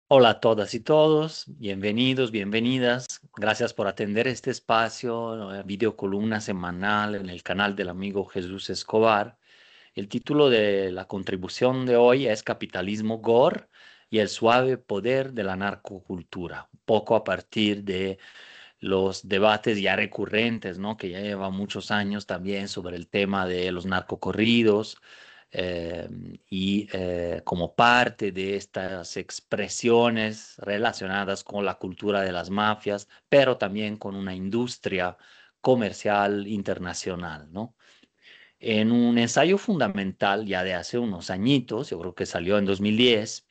Hola a todas y todos, bienvenidos, bienvenidas. Gracias por atender este espacio, video columna semanal en el canal del amigo Jesús Escobar. El título de la contribución de hoy es Capitalismo Gore y el suave poder de la narcocultura, un poco a partir de los debates ya recurrentes, ¿no? Que ya llevan muchos años también sobre el tema de los narcocorridos, eh, como parte de estas expresiones relacionadas con la cultura de las mafias, pero también con una industria comercial internacional, ¿no? En un ensayo fundamental ya de hace unos añitos, yo creo que salió en 2010,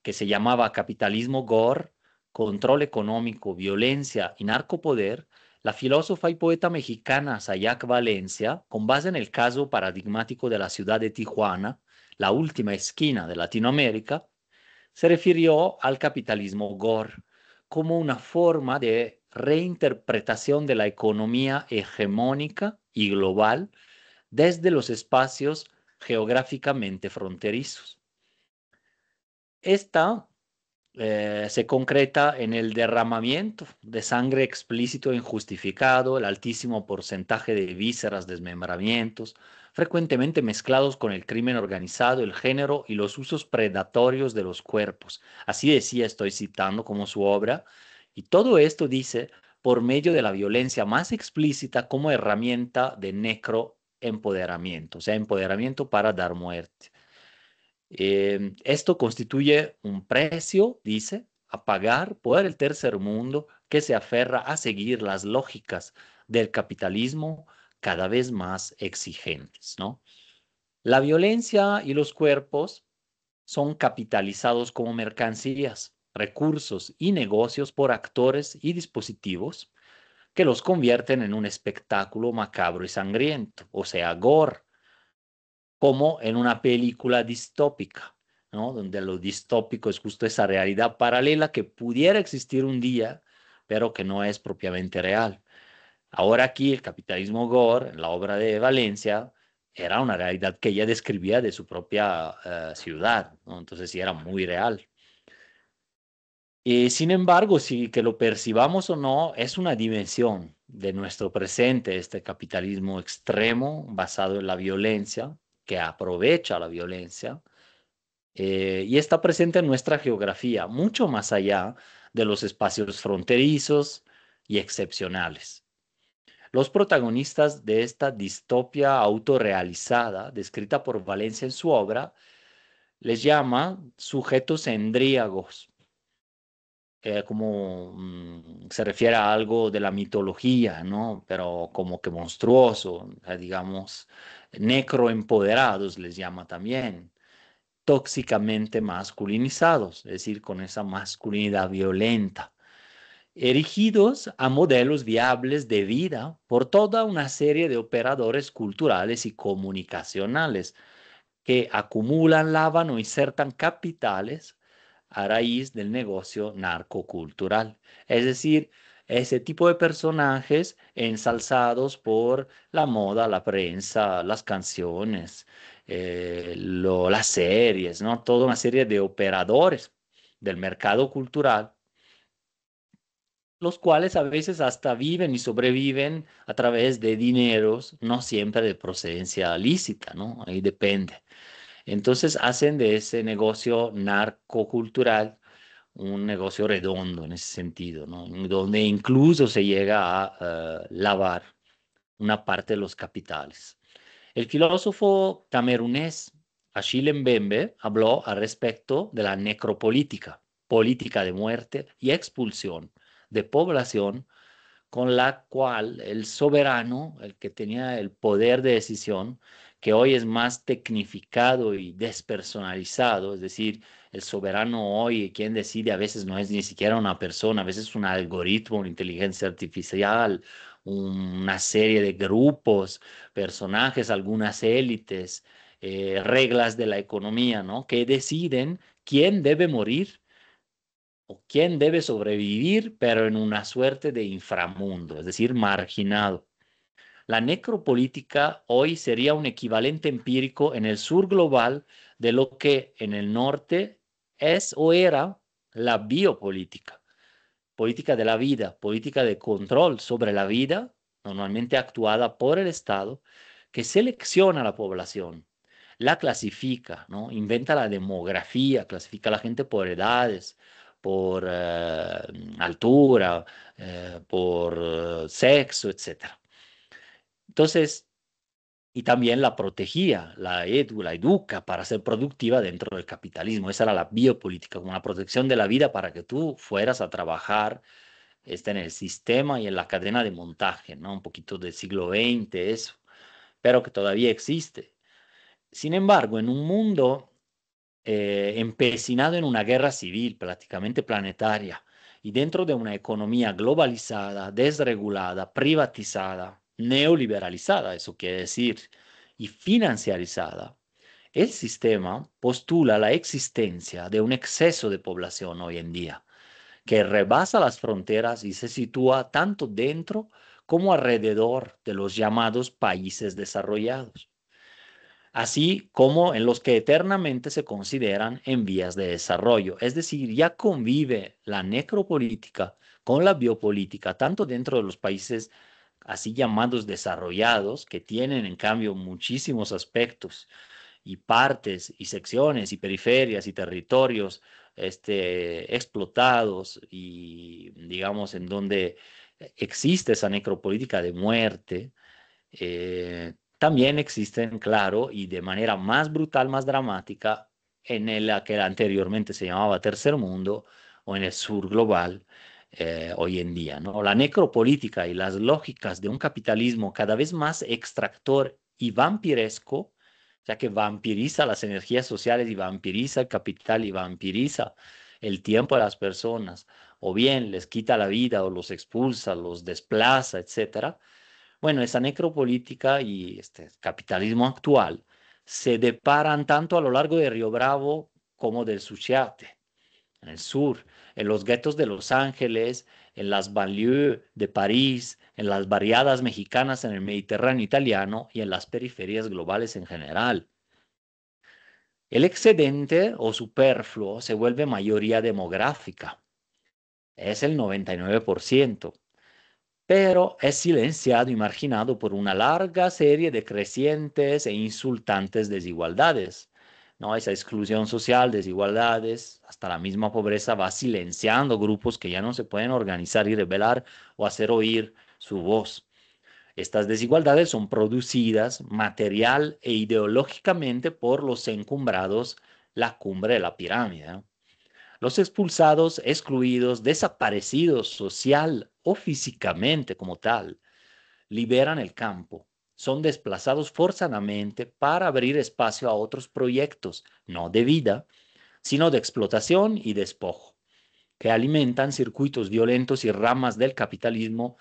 que se llamaba Capitalismo Gore, Control Económico, Violencia y Narcopoder, la filósofa y poeta mexicana Sayac Valencia, con base en el caso paradigmático de la ciudad de Tijuana, la última esquina de Latinoamérica, se refirió al capitalismo Gore como una forma de reinterpretación de la economía hegemónica y global desde los espacios geográficamente fronterizos. Esta se concreta en el derramamiento de sangre explícito e injustificado, el altísimo porcentaje de vísceras, desmembramientos, frecuentemente mezclados con el crimen organizado, el género y los usos predatorios de los cuerpos. Así decía, estoy citando como su obra, y todo esto dice por medio de la violencia más explícita como herramienta de necroempoderamiento, o sea, empoderamiento para dar muerte. Esto constituye un precio, dice, a pagar por el tercer mundo que se aferra a seguir las lógicas del capitalismo cada vez más exigentes, ¿no? La violencia y los cuerpos son capitalizados como mercancías, recursos y negocios por actores y dispositivos que los convierten en un espectáculo macabro y sangriento, o sea, gore, como en una película distópica, ¿no? Donde lo distópico es justo esa realidad paralela que pudiera existir un día, pero que no es propiamente real. Ahora aquí el capitalismo Gore, en la obra de Valencia, era una realidad que ella describía de su propia ciudad, ¿no? Entonces sí era muy real. Y sin embargo, si que lo percibamos o no, es una dimensión de nuestro presente, este capitalismo extremo basado en la violencia, que aprovecha la violencia, y está presente en nuestra geografía, mucho más allá de los espacios fronterizos y excepcionales. Los protagonistas de esta distopia autorrealizada, descrita por Valencia en su obra, les llama sujetos endríagos, como se refiere a algo de la mitología, ¿no? Pero como que monstruoso, digamos, necroempoderados les llama también, tóxicamente masculinizados, es decir, con esa masculinidad violenta, erigidos a modelos viables de vida por toda una serie de operadores culturales y comunicacionales que acumulan, lavan o insertan capitales a raíz del negocio narcocultural. Es decir, ese tipo de personajes ensalzados por la moda, la prensa, las canciones, las series, ¿no? Toda una serie de operadores del mercado cultural, los cuales a veces hasta viven y sobreviven a través de dineros, no siempre de procedencia lícita, ¿no? Ahí depende. Entonces hacen de ese negocio narcocultural un negocio redondo en ese sentido, ¿no? Donde incluso se llega a lavar una parte de los capitales. El filósofo camerunés Achille Mbembe habló al respecto de la necropolítica, política de muerte y expulsión de población con la cual el soberano, el que tenía el poder de decisión, que hoy es más tecnificado y despersonalizado, es decir, el soberano hoy, quien decide, a veces no es ni siquiera una persona, a veces es un algoritmo, una inteligencia artificial, una serie de grupos, personajes, algunas élites, reglas de la economía, ¿no? Que deciden quién debe morir o quién debe sobrevivir, pero en una suerte de inframundo, es decir, marginado. La necropolítica hoy sería un equivalente empírico en el sur global de lo que en el norte es o era la biopolítica, política de la vida, política de control sobre la vida, normalmente actuada por el Estado, que selecciona a la población, la clasifica, ¿no? Inventa la demografía, clasifica a la gente por edades, por altura, por sexo, etcétera. Entonces, y también la protegía, la educa para ser productiva dentro del capitalismo. Esa era la biopolítica, como una protección de la vida para que tú fueras a trabajar en el sistema y en la cadena de montaje, ¿no? Un poquito del siglo XX, eso, pero que todavía existe. Sin embargo, en un mundo empecinado en una guerra civil prácticamente planetaria y dentro de una economía globalizada, desregulada, privatizada, neoliberalizada, eso quiere decir, y financiarizada, el sistema postula la existencia de un exceso de población hoy en día, que rebasa las fronteras y se sitúa tanto dentro como alrededor de los llamados países desarrollados, así como en los que eternamente se consideran en vías de desarrollo. Es decir, ya convive la necropolítica con la biopolítica, tanto dentro de los países así llamados desarrollados, que tienen en cambio muchísimos aspectos y partes y secciones y periferias y territorios explotados y digamos en donde existe esa necropolítica de muerte. También existen, claro, y de manera más brutal, más dramática, en la que anteriormente se llamaba Tercer Mundo o en el sur global, hoy en día, ¿no? La necropolítica y las lógicas de un capitalismo cada vez más extractor y vampiresco, ya que vampiriza las energías sociales y vampiriza el capital y vampiriza el tiempo de las personas, o bien les quita la vida o los expulsa, los desplaza, etcétera. Bueno, esa necropolítica y este capitalismo actual se deparan tanto a lo largo de Río Bravo como del Suchiate, en el sur, en los guetos de Los Ángeles, en las banlieues de París, en las barriadas mexicanas en el Mediterráneo italiano y en las periferias globales en general. El excedente o superfluo se vuelve mayoría demográfica, es el 99%, pero es silenciado y marginado por una larga serie de crecientes e insultantes desigualdades, ¿no? Esa exclusión social, desigualdades, hasta la misma pobreza va silenciando grupos que ya no se pueden organizar y rebelar o hacer oír su voz. Estas desigualdades son producidas material e ideológicamente por los encumbrados, la cumbre de la pirámide, ¿no? Los expulsados, excluidos, desaparecidos social o físicamente como tal, liberan el campo. Son desplazados forzadamente para abrir espacio a otros proyectos, no de vida, sino de explotación y despojo, que alimentan circuitos violentos y ramas del capitalismo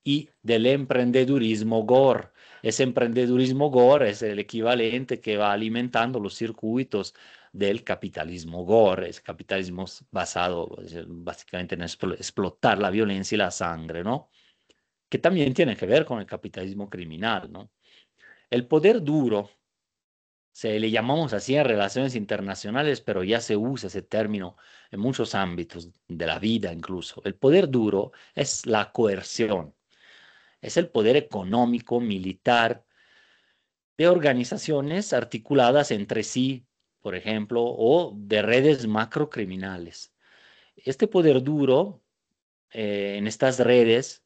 y del emprendedurismo gore. Ese emprendedurismo gore es el equivalente que va alimentando los circuitos del capitalismo gore, es capitalismo basado básicamente en explotar la violencia y la sangre, ¿no? Que también tiene que ver con el capitalismo criminal, ¿no? El poder duro, se le llamamos así en relaciones internacionales, pero ya se usa ese término en muchos ámbitos de la vida incluso. El poder duro es la coerción, es el poder económico, militar, de organizaciones articuladas entre sí, por ejemplo, o de redes macrocriminales. Este poder duro en estas redes,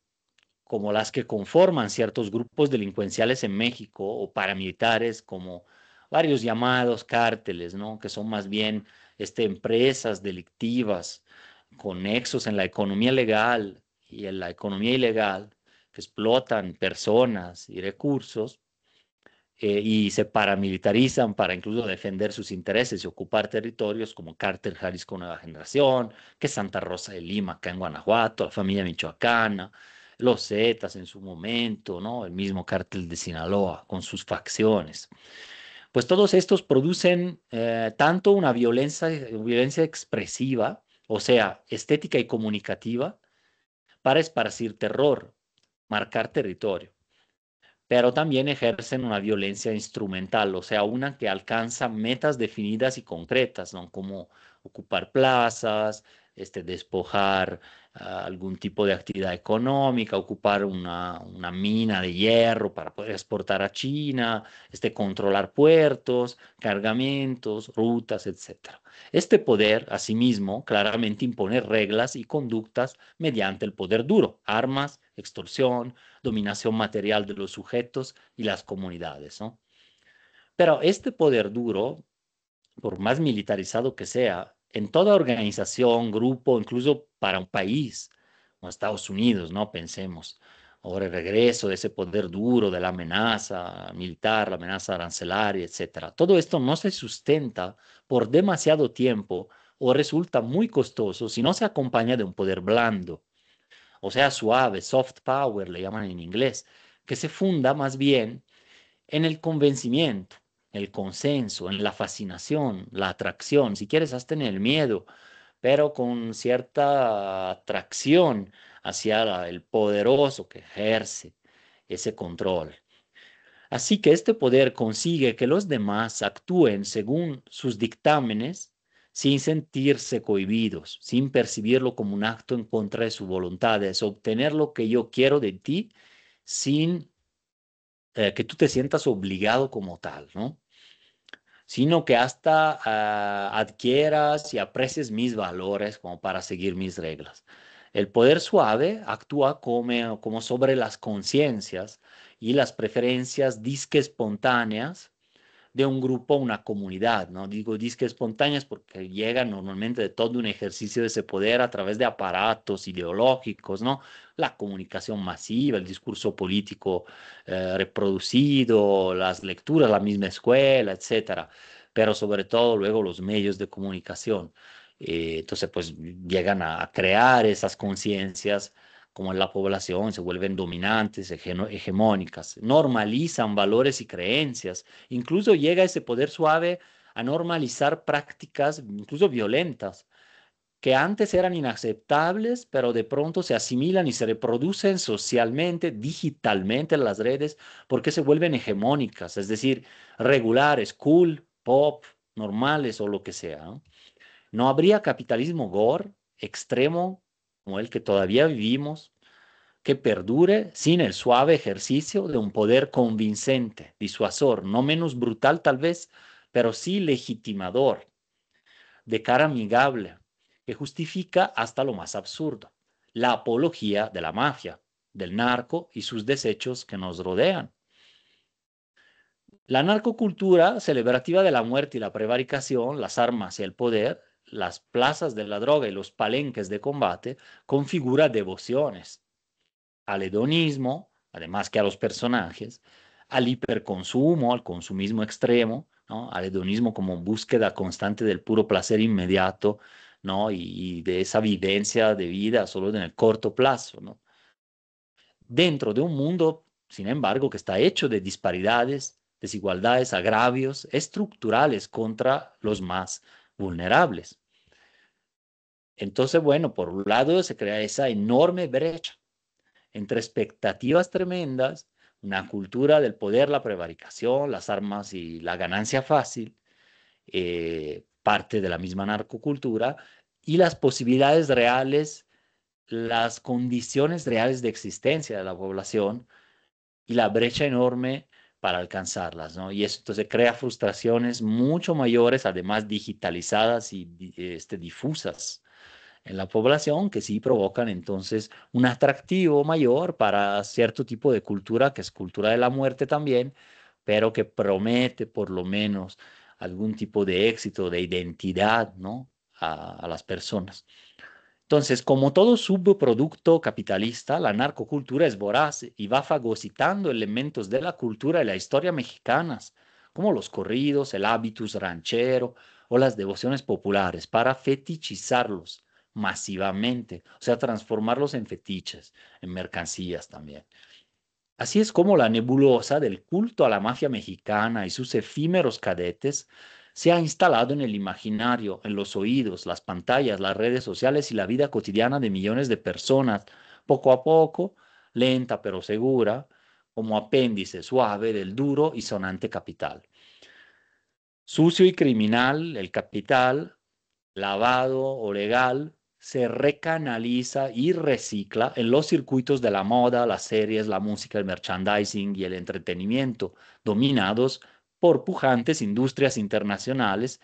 como las que conforman ciertos grupos delincuenciales en México o paramilitares, como varios llamados cárteles, ¿no? Que son más bien empresas delictivas con nexos en la economía legal y en la economía ilegal, que explotan personas y recursos y se paramilitarizan para incluso defender sus intereses y ocupar territorios como Cártel Jalisco Nueva Generación, que Santa Rosa de Lima, acá en Guanajuato, la familia michoacana, los Zetas en su momento, ¿no? El mismo Cártel de Sinaloa con sus facciones. Pues todos estos producen tanto una violencia expresiva, o sea, estética y comunicativa, para esparcir terror, marcar territorio, pero también ejercen una violencia instrumental, o sea, una que alcanza metas definidas y concretas, ¿no? Como ocupar plazas, despojar algún tipo de actividad económica, ocupar una mina de hierro para poder exportar a China, controlar puertos, cargamentos, rutas, etcétera. Este poder, asimismo, claramente impone reglas y conductas mediante el poder duro, armas, extorsión, dominación material de los sujetos y las comunidades, ¿no? Pero este poder duro, por más militarizado que sea, en toda organización, grupo, incluso para un país, como Estados Unidos, ¿no? Pensemos, ahora el regreso de ese poder duro, de la amenaza militar, la amenaza arancelaria, etcétera. Todo esto no se sustenta por demasiado tiempo o resulta muy costoso si no se acompaña de un poder blando, o sea, suave, soft power, le llaman en inglés, que se funda más bien en el convencimiento, el consenso, en la fascinación, la atracción, si quieres, hasta en el miedo, pero con cierta atracción hacia el poderoso que ejerce ese control. Así que este poder consigue que los demás actúen según sus dictámenes sin sentirse cohibidos, sin percibirlo como un acto en contra de su voluntad, es obtener lo que yo quiero de ti sin que tú te sientas obligado como tal, ¿no? Sino que hasta adquieras y aprecies mis valores como para seguir mis reglas. El poder suave actúa como sobre las conciencias y las preferencias disque espontáneas de un grupo, una comunidad, ¿no? Digo disque espontáneas porque llegan normalmente de todo un ejercicio de ese poder a través de aparatos ideológicos, ¿no? La comunicación masiva, el discurso político reproducido, las lecturas, la misma escuela, etcétera, pero sobre todo luego los medios de comunicación. Entonces, pues llegan a crear esas conciencias como en la población, se vuelven dominantes, hegemónicas, normalizan valores y creencias. Incluso llega ese poder suave a normalizar prácticas incluso violentas, que antes eran inaceptables, pero de pronto se asimilan y se reproducen socialmente, digitalmente en las redes, porque se vuelven hegemónicas, es decir, regulares, cool, pop, normales o lo que sea, ¿no? No habría capitalismo gore, extremo, como el que todavía vivimos, que perdure sin el suave ejercicio de un poder convincente, disuasor, no menos brutal tal vez, pero sí legitimador, de cara amigable, que justifica hasta lo más absurdo, la apología de la mafia, del narco y sus desechos que nos rodean. La narcocultura celebrativa de la muerte y la prevaricación, las armas y el poder, las plazas de la droga y los palenques de combate, configura devociones al hedonismo, además que a los personajes, al hiperconsumo, al consumismo extremo, ¿no? Al hedonismo como búsqueda constante del puro placer inmediato, ¿no? Y de esa vivencia de vida solo en el corto plazo, ¿no? Dentro de un mundo, sin embargo, que está hecho de disparidades, desigualdades, agravios estructurales contra los más vulnerables. Entonces, bueno, por un lado se crea esa enorme brecha entre expectativas tremendas, una cultura del poder, la prevaricación, las armas y la ganancia fácil, parte de la misma narcocultura, y las posibilidades reales, las condiciones reales de existencia de la población y la brecha enorme para alcanzarlas, ¿no? Y eso entonces crea frustraciones mucho mayores, además digitalizadas y difusas en la población que sí provocan entonces un atractivo mayor para cierto tipo de cultura, que es cultura de la muerte también, pero que promete por lo menos algún tipo de éxito, de identidad, ¿no? A las personas. Entonces, como todo subproducto capitalista, la narcocultura es voraz y va fagocitando elementos de la cultura y la historia mexicanas, como los corridos, el hábitus ranchero o las devociones populares, para fetichizarlos masivamente, o sea, transformarlos en fetiches, en mercancías también. Así es como la nebulosa del culto a la mafia mexicana y sus efímeros cadetes se ha instalado en el imaginario, en los oídos, las pantallas, las redes sociales y la vida cotidiana de millones de personas, poco a poco, lenta pero segura, como apéndice suave del duro y sonante capital. Sucio y criminal, el capital, lavado o legal, se recanaliza y recicla en los circuitos de la moda, las series, la música, el merchandising y el entretenimiento, dominados por pujantes industrias internacionales,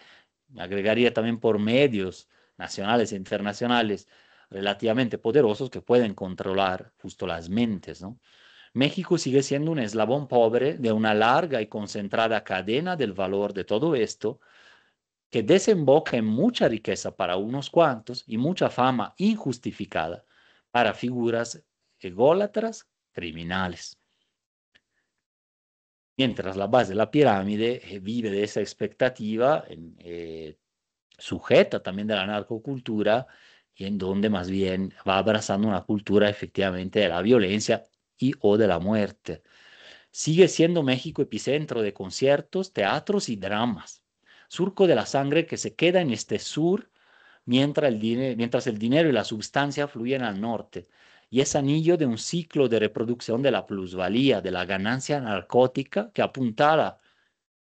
agregaría también por medios nacionales e internacionales relativamente poderosos que pueden controlar justo las mentes, ¿no? México sigue siendo un eslabón pobre de una larga y concentrada cadena del valor de todo esto, que desemboca en mucha riqueza para unos cuantos y mucha fama injustificada para figuras ególatras criminales. Mientras la base de la pirámide vive de esa expectativa, sujeta también de la narcocultura, y en donde más bien va abrazando una cultura efectivamente de la violencia y o de la muerte. Sigue siendo México epicentro de conciertos, teatros y dramas, surco de la sangre que se queda en este sur mientras el dinero y la sustancia fluyen al norte, y es anillo de un ciclo de reproducción de la plusvalía, de la ganancia narcótica que apuntala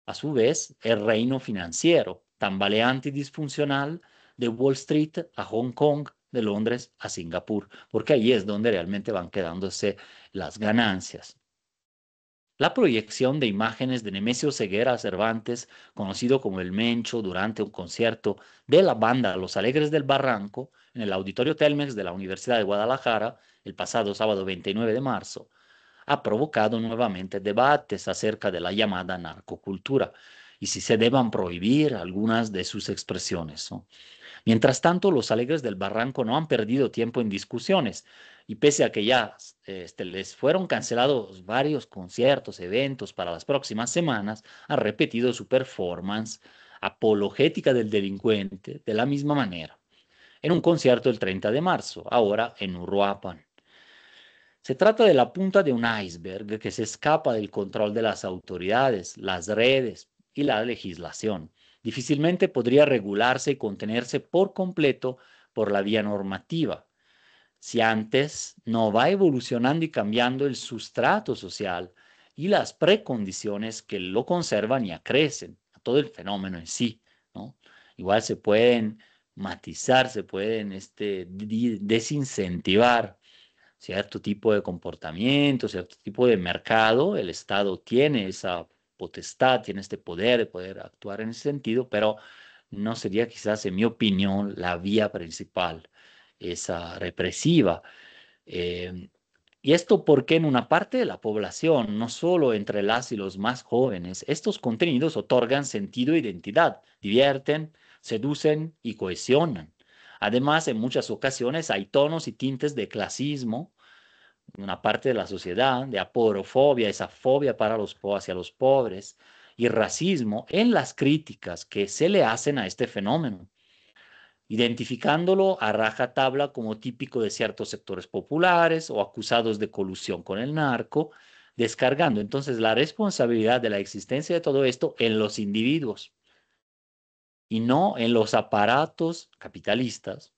a su vez el reino financiero, tambaleante y disfuncional, de Wall Street a Hong Kong, de Londres a Singapur, porque ahí es donde realmente van quedándose las ganancias. La proyección de imágenes de Nemesio Ceguera Cervantes, conocido como el Mencho, durante un concierto de la banda Los Alegres del Barranco en el Auditorio Telmex de la Universidad de Guadalajara el pasado sábado 29 de marzo, ha provocado nuevamente debates acerca de la llamada narcocultura y si se deban prohibir algunas de sus expresiones, ¿no? Mientras tanto, los Alegres del Barranco no han perdido tiempo en discusiones y pese a que ya les fueron cancelados varios conciertos, eventos para las próximas semanas, han repetido su performance apologética del delincuente de la misma manera, en un concierto el 30 de marzo, ahora en Uruapan. Se trata de la punta de un iceberg que se escapa del control de las autoridades, las redes y la legislación. Difícilmente podría regularse y contenerse por completo por la vía normativa, si antes no va evolucionando y cambiando el sustrato social y las precondiciones que lo conservan y acrecen a todo el fenómeno en sí, ¿no? Igual se pueden matizar, se pueden desincentivar cierto tipo de comportamiento, cierto tipo de mercado. El Estado tiene esa potestad, tiene este poder de poder actuar en ese sentido, pero no sería quizás, en mi opinión, la vía principal, esa represiva. Eh, y esto porque en una parte de la población, no solo entre las y los más jóvenes, estos contenidos otorgan sentido e identidad, divierten, seducen y cohesionan. Además, en muchas ocasiones hay tonos y tintes de clasismo, una parte de la sociedad, de aporofobia, esa fobia hacia los pobres, y racismo en las críticas que se le hacen a este fenómeno, identificándolo a rajatabla como típico de ciertos sectores populares o acusados de colusión con el narco, descargando entonces la responsabilidad de la existencia de todo esto en los individuos y no en los aparatos capitalistas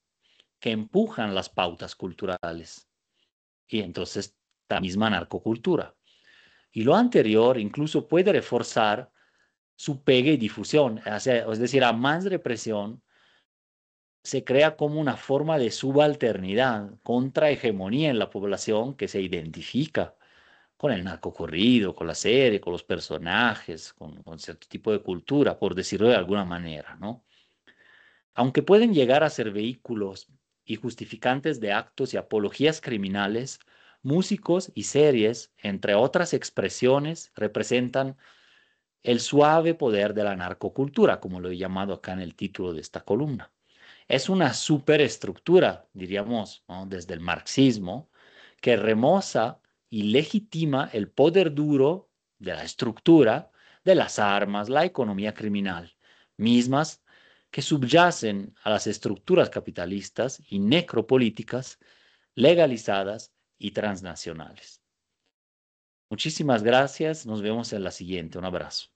que empujan las pautas culturales y entonces la misma narcocultura. Y lo anterior incluso puede reforzar su pegue y difusión, es decir, a más represión se crea como una forma de subalternidad, contrahegemonía en la población que se identifica con el narcocorrido, con la serie, con los personajes, con cierto tipo de cultura, por decirlo de alguna manera, ¿no? Aunque pueden llegar a ser vehículos y justificantes de actos y apologías criminales, músicos y series, entre otras expresiones, representan el suave poder de la narcocultura, como lo he llamado acá en el título de esta columna. Es una superestructura, diríamos, ¿no?, desde el marxismo, que remoza y legitima el poder duro de la estructura, de las armas, la economía criminal, mismas que subyacen a las estructuras capitalistas y necropolíticas legalizadas y transnacionales. Muchísimas gracias, nos vemos en la siguiente, un abrazo.